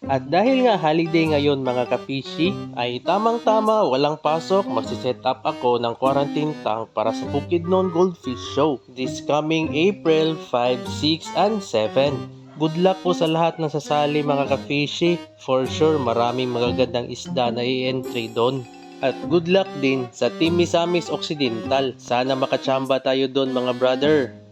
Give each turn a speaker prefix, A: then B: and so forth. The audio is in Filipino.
A: At dahil nga holiday ngayon mga kapishi, ay tamang-tama walang pasok, magsiset up ako ng quarantine tank para sa Bukidnon Goldfish Show this coming April 5, 6, and 7. Good luck po sa lahat ng sasali mga kapishi. For sure maraming magagandang isda na i-entry doon. At good luck din sa Team Misamis Occidental. Sana makachamba tayo doon mga brother.